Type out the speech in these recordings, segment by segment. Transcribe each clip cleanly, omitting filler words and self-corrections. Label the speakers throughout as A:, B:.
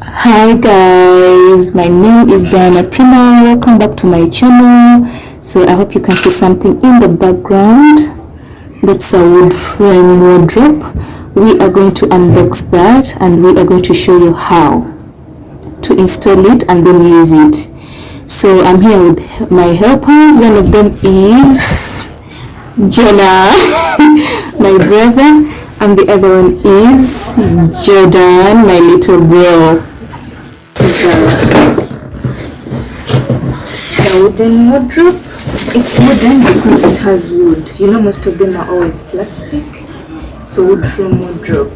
A: Hi guys, my name is Diana Prima. Welcome back to my channel. So I hope you can see something in the background. That's a wood frame wardrobe. We are going to unbox that and we are going to show you how to install it and then use it. So I'm here with my helpers. One of them is Jonah, my brother, and the other one is Jordan, my little bro. A wooden wardrobe. It's wooden because it has wood. You know, most of them are always plastic. So wood frame wardrobe.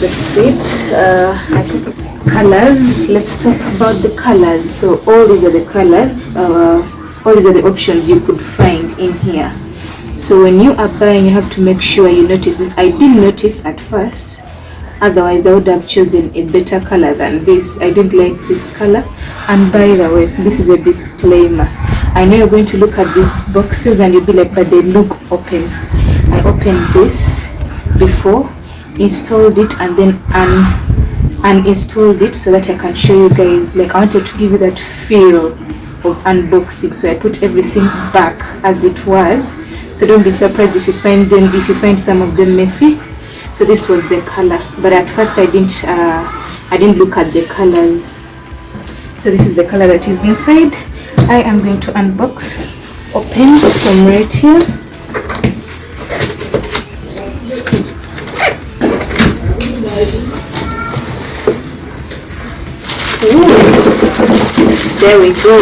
A: That's it. I think it's colors. Let's talk about the colors. So all these are the colors. All these are the options you could find in here. So when you are buying, you have to make sure you notice this. I didn't notice at first. Otherwise, I would have chosen a better color than this. I didn't like this color. And by the way, this is a disclaimer. I know you're going to look at these boxes and you'll be like, but they look open. I opened this before, installed it, and then uninstalled it so that I can show you guys. Like, I wanted to give you that feel of unboxing. So I put everything back as it was. So don't be surprised if you find some of them messy. So this was the color, but at first I didn't look at the colors. So this is the color that is inside. I am going to unbox, open from right here. Ooh, there we go.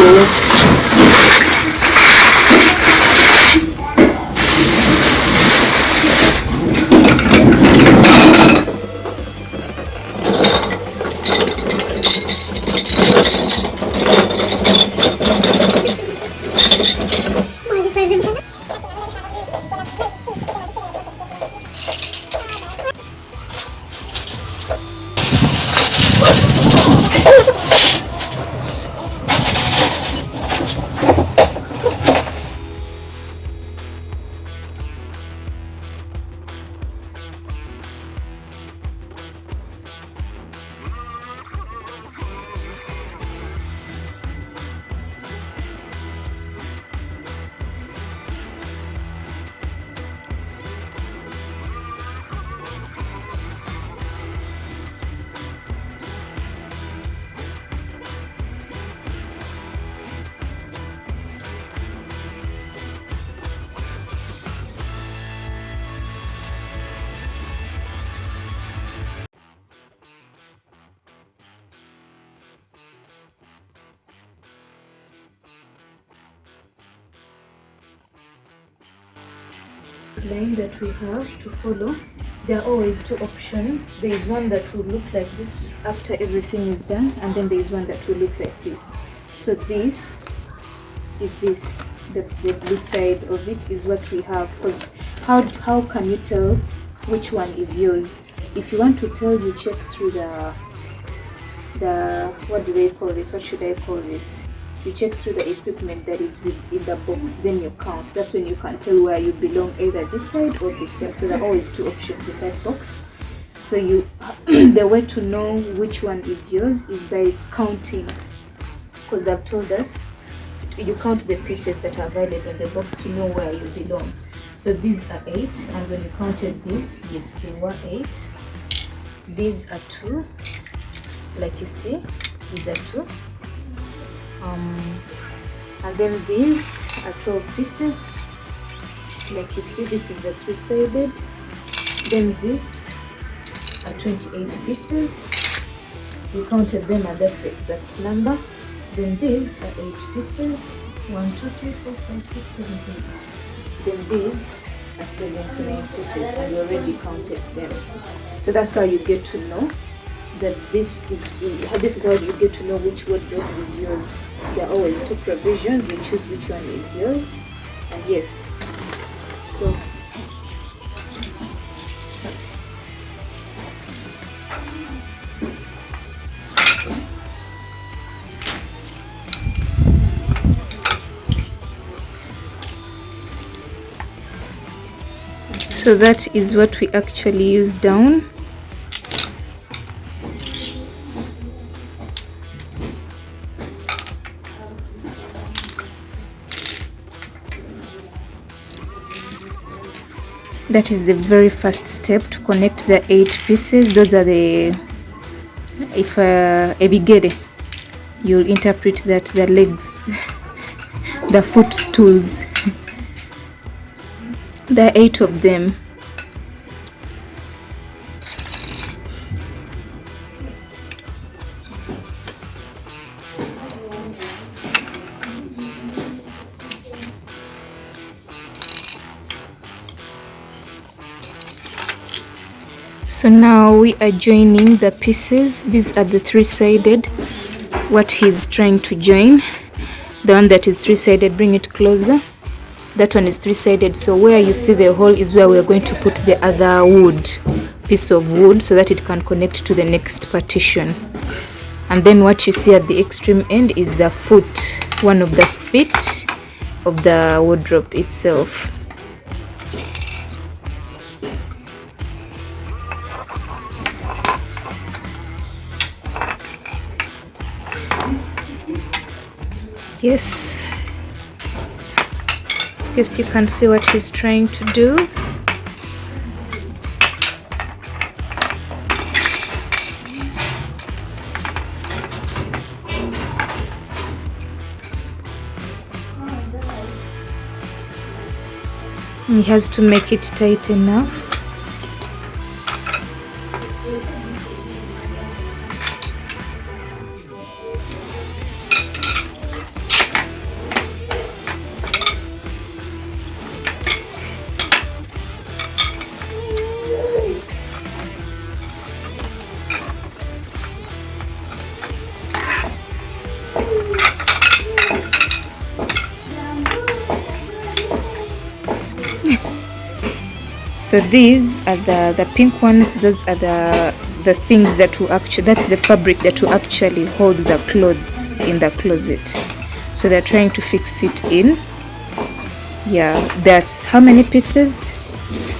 A: Line that we have to follow. There are always two options. There is one that will look like this after everything is done, and then there is one that will look like this. So this is this, the blue side of it is what we have. Because how can you tell which one is yours? If you want to tell, you check through the what do they call this? What should I call this? You check through the equipment that is within the box, then you count. That's when you can tell where you belong, either this side or this side. So there are always two options in that box. So you the way to know which one is yours is by counting, because they've told us you count the pieces that are available in the box to know where you belong. So these are 8, and when you counted these, yes, they were 8. These are 2, like you see, these are 2. And then these are 12 pieces, like you see. This is the 3-sided. Then these are 28 pieces. We counted them and that's the exact number. Then these are 8 pieces. 1, 2, 3, 4, 5, 6, 7, 8. Then these are 79 pieces, and we already counted them. So that's how you get to know that this is how you get to know which wardrobe is yours. There are always two provisions. You choose which one is yours, and yes. So So that is what we actually use down. That is the very first step, to connect the 8 pieces. Those are the, if ebigere, you'll interpret that the legs, the footstools. There are 8 of them. So now we are joining the pieces. These are the 3-sided, what he's trying to join. The one that is 3-sided, bring it closer. That one is 3-sided, so where you see the hole is where we're going to put the other wood, piece of wood, so that it can connect to the next partition. And then what you see at the extreme end is the foot, one of the feet of the wardrobe itself. Yes, you can see what he's trying to do. He has to make it tight enough. So these are the pink ones. Those are the things that will actually, that's the fabric that will actually hold the clothes in the closet. So they're trying to fix it in. Yeah, there's how many pieces?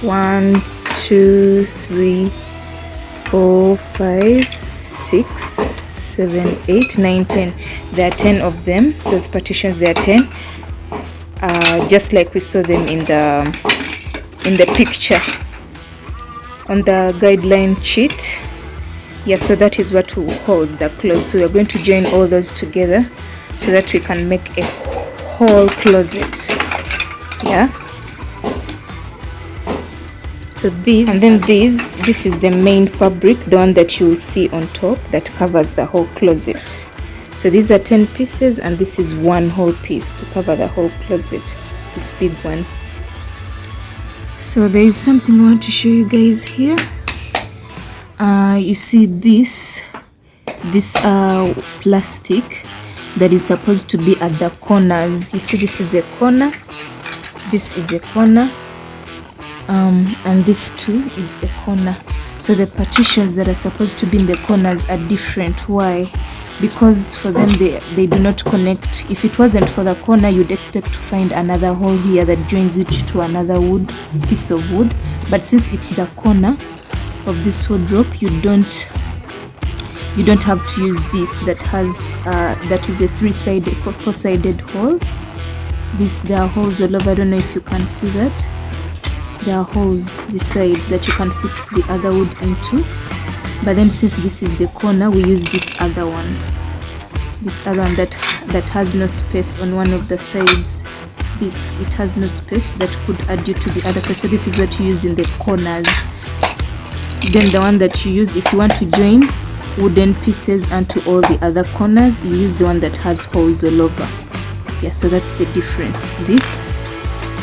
A: 1, 2, 3, 4, 5, 6, 7, 8, 9, 10. There are 10 of them. Those partitions, there are 10. Just like we saw them in the picture on the guideline sheet. Yeah, so that is what will hold the clothes. So we are going to join all those together so that we can make a whole closet. Yeah, so these, and then this is the main fabric, the one that you will see on top that covers the whole closet. So these are 10 pieces and this is one whole piece to cover the whole closet, this big one. So there is something I want to show you guys here. You see this plastic that is supposed to be at the corners. You see, this is a corner, this is a corner, and this too is a corner. So the partitions that are supposed to be in the corners are different. Why? Because for them they do not connect. If it wasn't for the corner, you'd expect to find another hole here that joins it to another piece of wood. But since it's the corner of this wardrobe, you don't have to use this that has that is a 4-sided hole. There are holes all over. I don't know if you can see that. There are holes this side that you can fix the other wood into. But then since this is the corner, we use this other one that has no space on one of the sides. It has no space that could add you to the other side. So this is what you use in the corners. Then the one that you use if you want to join wooden pieces onto all the other corners, you use the one that has holes all over. Yeah, so that's the difference. This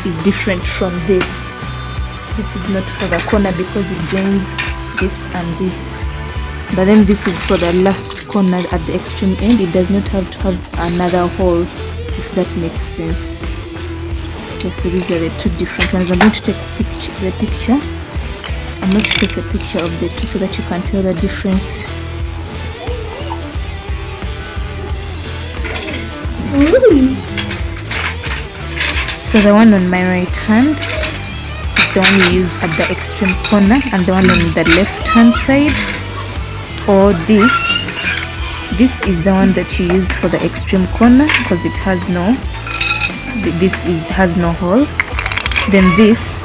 A: is different from this. This is not for the corner because it joins this and this. But then this is for the last corner at the extreme end. It does not have to have another hole, if that makes sense. Okay, so these are the two different ones. I'm going to take the picture. I'm going to take a picture of the two so that you can tell the difference. So the one on my right hand is the one you use at the extreme corner, and the one on the left hand side, or this is the one that you use for the extreme corner because it has no, has no hole. Then this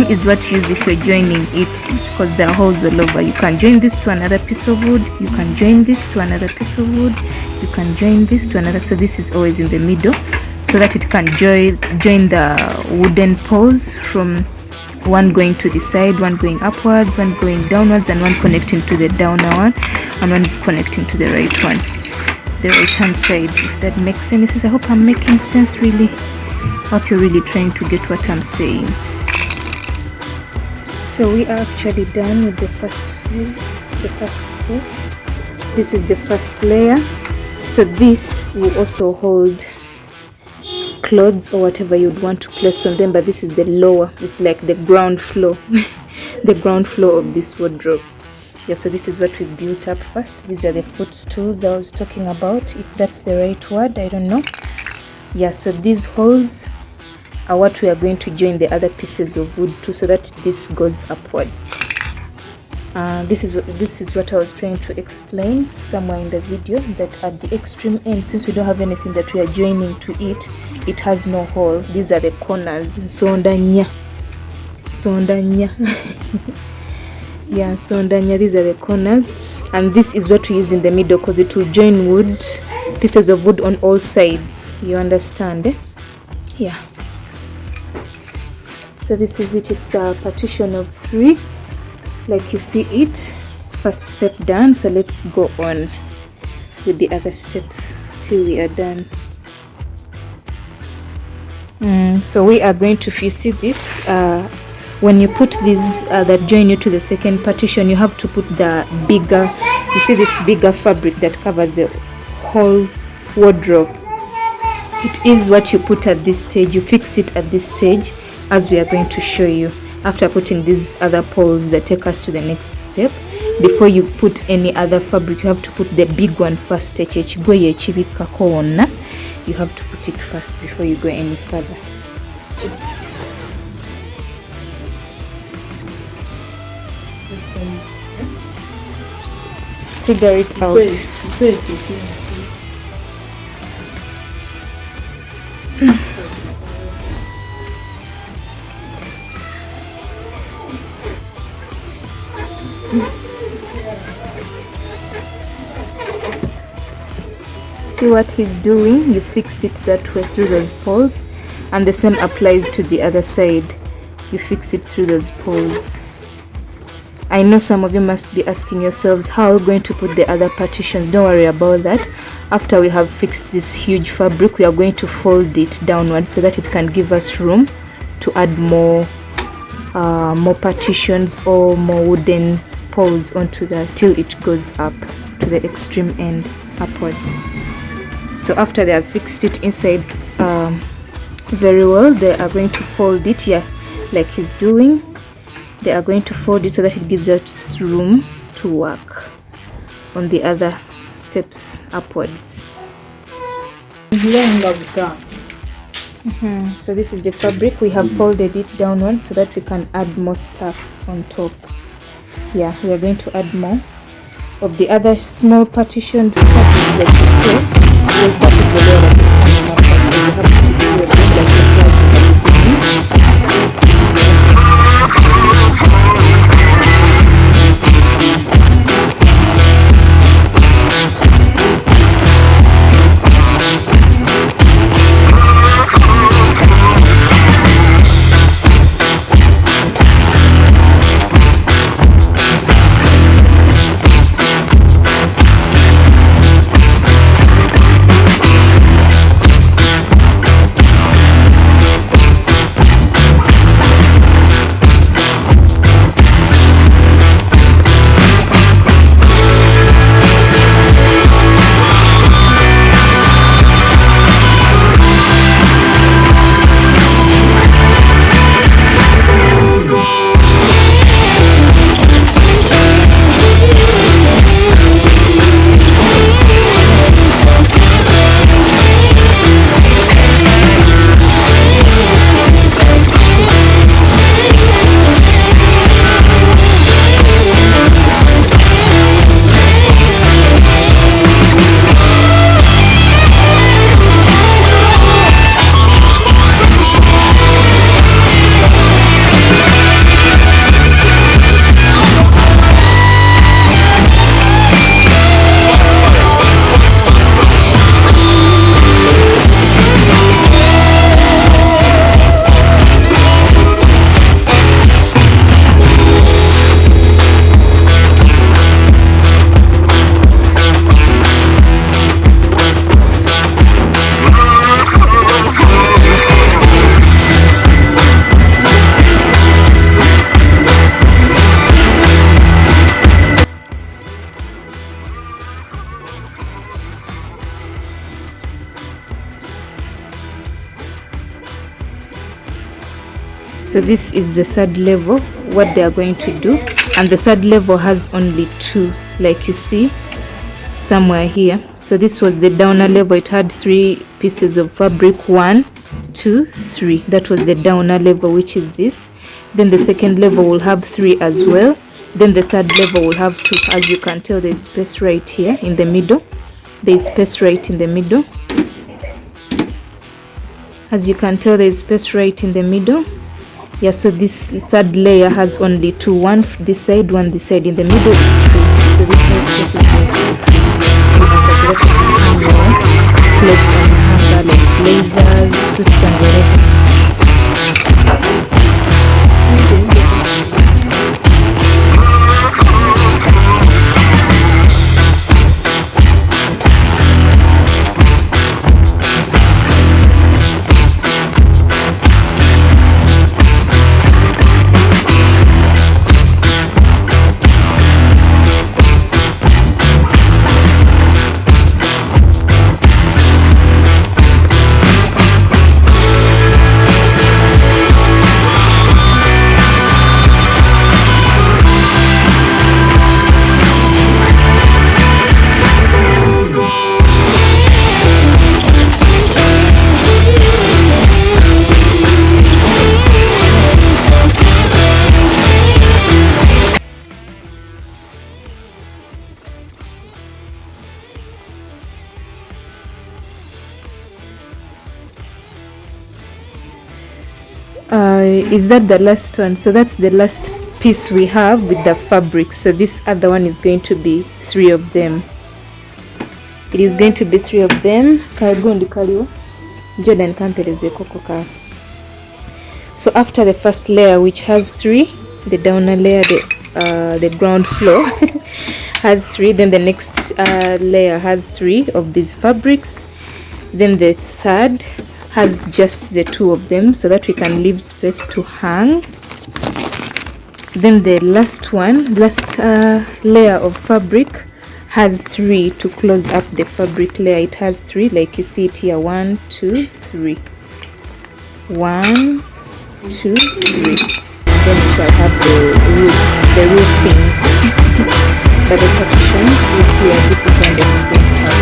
A: is what you use if you're joining it, because there are holes all over. You can join this to another piece of wood, you can join this to another piece of wood, you can join this to another. So this is always in the middle so that it can join the wooden poles, from one going to the side, one going upwards, one going downwards, and one connecting to the downer one, and one connecting to the right one, the right hand side, if that makes any sense. I hope I'm making sense. Really hope you're really trying to get what I'm saying. So we are actually done with the first phase, the first step. This is the first layer. So this will also hold clothes or whatever you'd want to place on them, but this is the lower, it's like the ground floor the ground floor of this wardrobe. Yeah, so this is what we built up first. These are the footstools I was talking about, if that's the right word, I don't know. Yeah, so these holes are what we are going to join the other pieces of wood to, so that this goes upwards. This is what I was trying to explain somewhere in the video, that at the extreme end, since we don't have anything that we are joining to it, it has no hole. These are the corners. Sondanya yeah, sondanya, these are the corners, and this is what we use in the middle, because it will join wood, pieces of wood on all sides. You understand, eh? Yeah, so this is it. It's a partition of 3 like you see it. First step done, so let's go on with the other steps till we are done. So we are going to, if you see this, when you put these that join you to the second partition, you have to put the bigger, you see this bigger fabric that covers the whole wardrobe. It is what you put at this stage, you fix it at this stage, as we are going to show you. After putting these other poles that take us to the next step, before you put any other fabric, you have to put the big one first. You have to put it first before you go any further. Figure it out. See what he's doing? You fix it that way through those poles, and the same applies to the other side. You fix it through those poles. I know some of you must be asking yourselves, how are we going to put the other partitions? Don't worry about that. After we have fixed this huge fabric, we are going to fold it downwards so that it can give us room to add more partitions or more wooden poles onto that, till it goes up to the extreme end upwards. So after they have fixed it inside very well, they are going to fold it, yeah, like he's doing. They are going to fold it so that it gives us room to work on the other steps upwards. So this is the fabric. We have folded it downwards so that we can add more stuff on top. Yeah, we are going to add more of the other small partitioned fabrics that you saw. Yes, that is the layer that is coming up. But we have to do it like the slicing that we So this is the third level, what they are going to do, and the third level has only 2, like you see somewhere here. So this was the downer level, it had 3 pieces of fabric, 1, 2, 3. That was the downer level, which is this. Then the second level will have 3 as well. Then the third level will have 2. As you can tell, there's space right here in the middle. There's space right in the middle. As you can tell, there's space right in the middle. Yeah, so this third layer has only 2, 1 this side, 1 this side. In the middle is 3. So this whole space is going to be 3. So that you can hang your clothes on the hanger, like blazers, suits and whatever. Is that the last one? So that's the last piece we have with the fabric. So this other one is going to be 3 of them. It is going to be 3 of them. So after the first layer, which has 3, the downer layer, the ground floor has 3, then the next layer has 3 of these fabrics, then the third has just the 2 of them, so that we can leave space to hang. Then the last layer of fabric has 3 to close up the fabric layer. It has 3, like you see it here, 1, 2, 3, 1, 2, 3. Then we shall have the roofing. But the partition is here. This is when it is going to have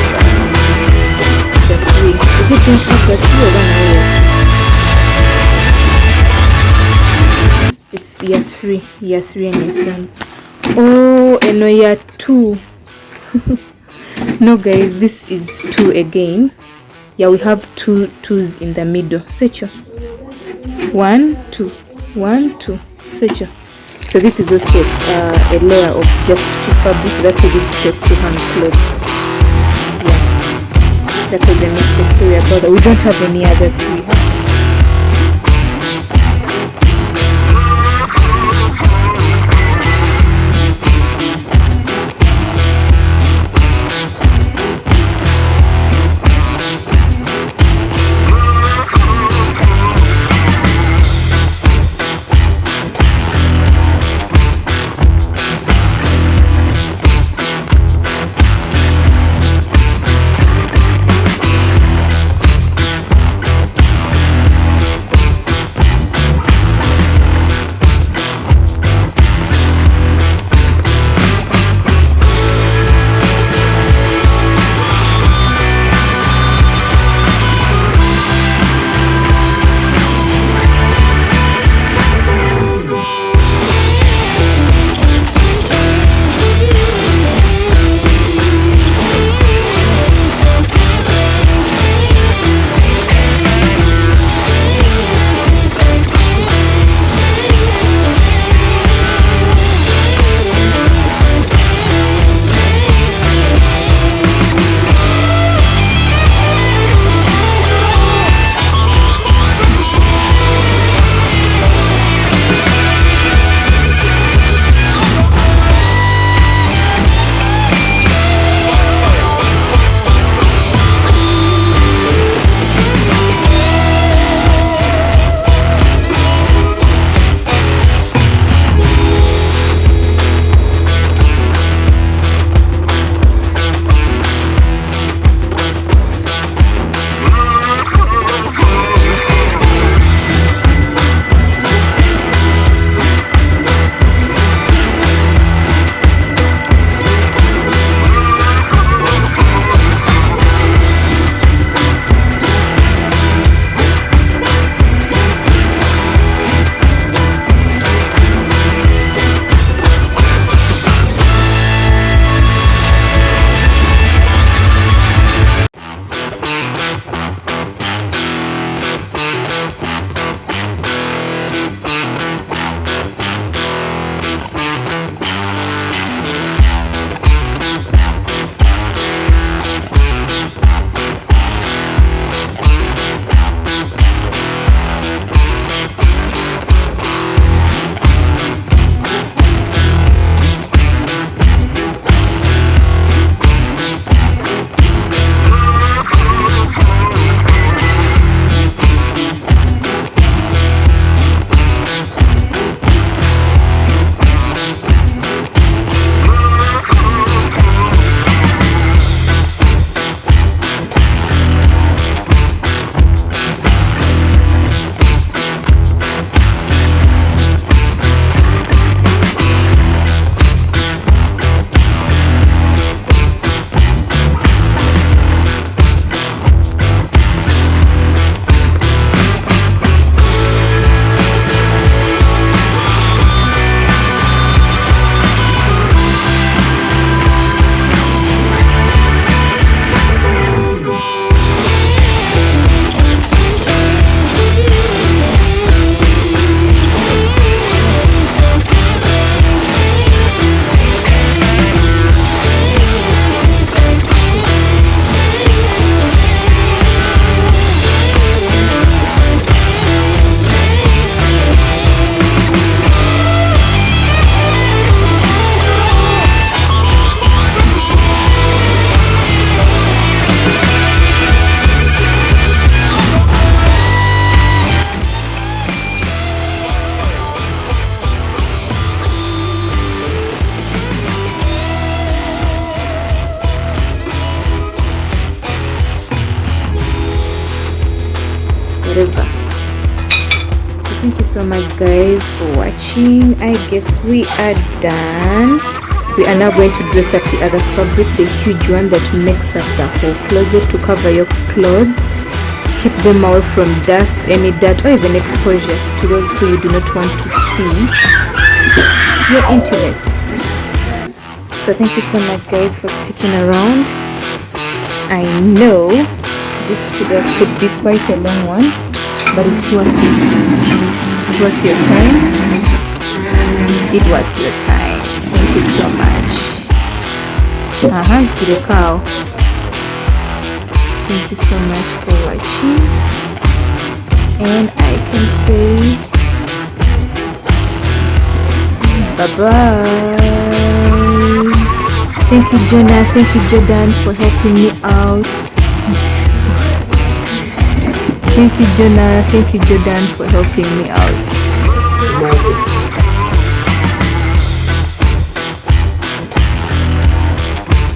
A: the 3. Is it going to have the 3 or 1 layer? It's year 3. Year 3 and year 7. Oh, and no, year 2. No, guys, this is 2 again. Yeah, we have 2 2s in the middle. Secho. 1, 2. 1, 2. Secho. So this is also a layer of just 2 fabrics, so that we need space to hang clothes. Yeah, that was a mistake. Sorry about that. We don't have any other 3. so much guys for watching. I guess we are done. We are now going to dress up the other fabric, the huge one that makes up the whole closet, to cover your clothes, keep them away from dust, any dirt, or even exposure to those who you do not want to see your intimates. So thank you so much guys for sticking around. I know this could be quite a long one, but it's worth it. It's worth your time. It's worth your time. Thank you so much. Kirekao. Thank you so much for watching. And I can say bye-bye. Thank you, Jonah. Thank you, Jordan, for helping me out. Thank you, Jonah. Thank you, Jordan, for helping me out.